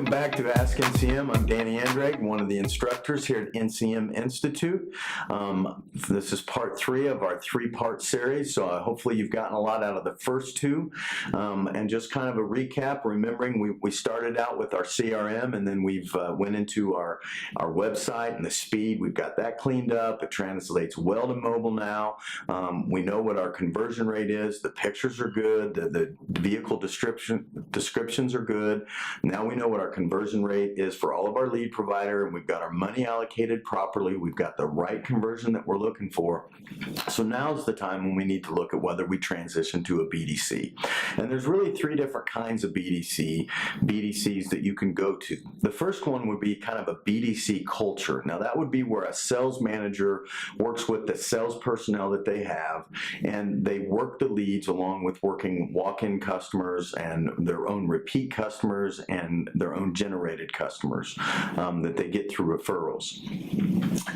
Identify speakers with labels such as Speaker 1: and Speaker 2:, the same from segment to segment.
Speaker 1: Welcome back to Ask NCM. I'm Danny Anderegg, one of the instructors here at NCM Institute. This is part 3 of our 3-part series, so hopefully you've gotten a lot out of the first 2. And just kind of a recap, remembering we started out with our CRM, and then we've went into our website and the speed. We've got that cleaned up. It translates well to mobile now. We know what our conversion rate is. The pictures are good. The vehicle descriptions are good. Now we know what our conversion rate is for all of our lead provider, and we've got our money allocated properly. We've got the right conversion that we're looking for. So now's the time when we need to look at whether we transition to a BDC. And there's really 3 different kinds of BDCs that you can go to. The first one would be kind of a BDC culture. Now that would be where a sales manager works with the sales personnel that they have, and they work the leads along with working walk-in customers and their own repeat customers and their own generated customers that they get through referrals.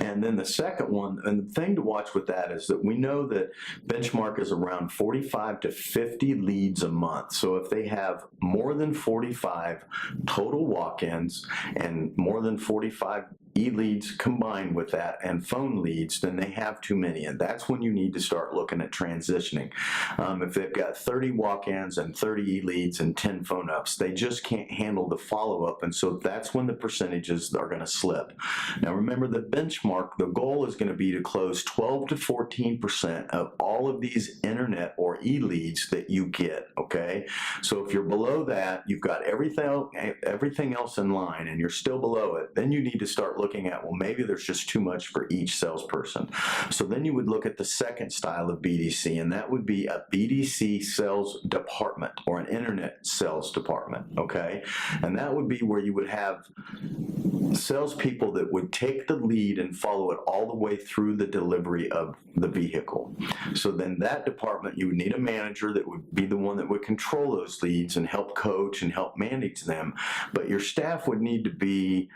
Speaker 1: And then the second one, and the thing to watch with that is that we know that benchmark is around 45 to 50 leads a month. So if they have more than 45 total walk-ins and more than 45 e-leads combined with that and phone leads, then they have too many, and that's when you need to start looking at transitioning. If they've got 30 walk-ins and 30 e-leads and 10 phone ups, they just can't handle the follow-up, and so that's when the percentages are going to slip. Now remember, the benchmark, the goal is going to be to close 12 to 14% of all of these internet or e-leads that you get, okay? So if you're below that, you've got everything else in line and you're still below it, then you need to start looking at, well, maybe there's just too much for each salesperson. So then you would look at the second style of BDC, and that would be a BDC sales department or an internet sales department, okay? And that would be where you would have salespeople that would take the lead and follow it all the way through the delivery of the vehicle. So then that department, you would need a manager that would be the one that would control those leads and help coach and help manage them. But your staff would need to be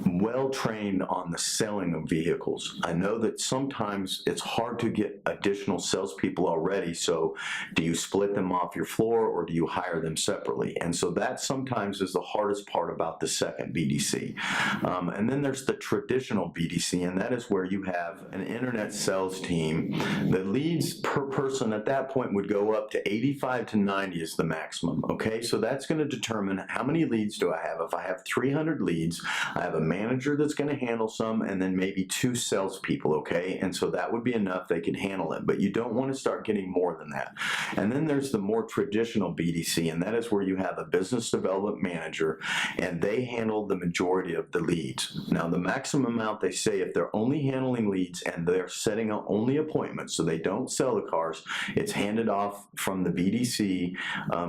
Speaker 1: well trained on the selling of vehicles. I know that sometimes it's hard to get additional salespeople already, so do you split them off your floor or do you hire them separately? And so that sometimes is the hardest part about the second BDC. And then there's the traditional BDC, and that is where you have an internet sales team. The leads per person at that point would go up to 85 to 90 is the maximum, okay? So that's going to determine how many leads do I have. If I have 300 leads, I have a manager that's going to handle some, and then maybe 2 salespeople, okay? And so that would be enough. They can handle it, but you don't want to start getting more than that. And then there's the more traditional BDC, and that is where you have a business development manager, and they handle the majority of the leads. Now, the maximum amount, they say, if they're only handling leads and they're setting up only appointments, so they don't sell the cars, it's handed off from the BDC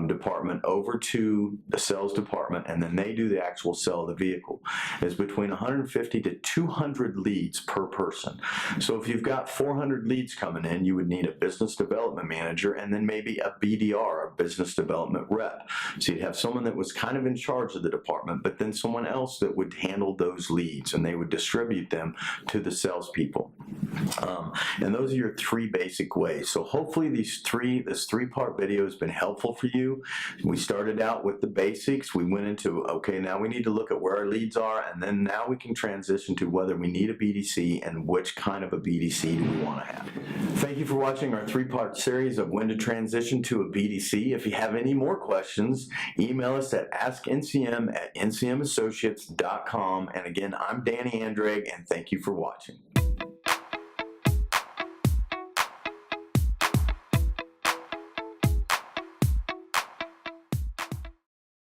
Speaker 1: department over to the sales department, and then they do the actual sell of the vehicle. It's between 150 to 200 leads per person. So if you've got 400 leads coming in, you would need a business development manager and then maybe a BDR, a business development rep. So you'd have someone that was kind of in charge of the department, but then someone else that would handle those leads, and they would distribute them to the salespeople. And those are your 3 basic ways. So hopefully this 3-part video has been helpful for you. We started out with the basics. We went into, okay, now we need to look at where our leads are, and then now we can transition to whether we need a BDC and which kind of a BDC do we want to have. Thank you for watching our 3-part series of when to transition to a BDC. If you have any more questions, email us at askncm@ncmassociates.com. And again, I'm Danny Anderegg, and thank you for watching.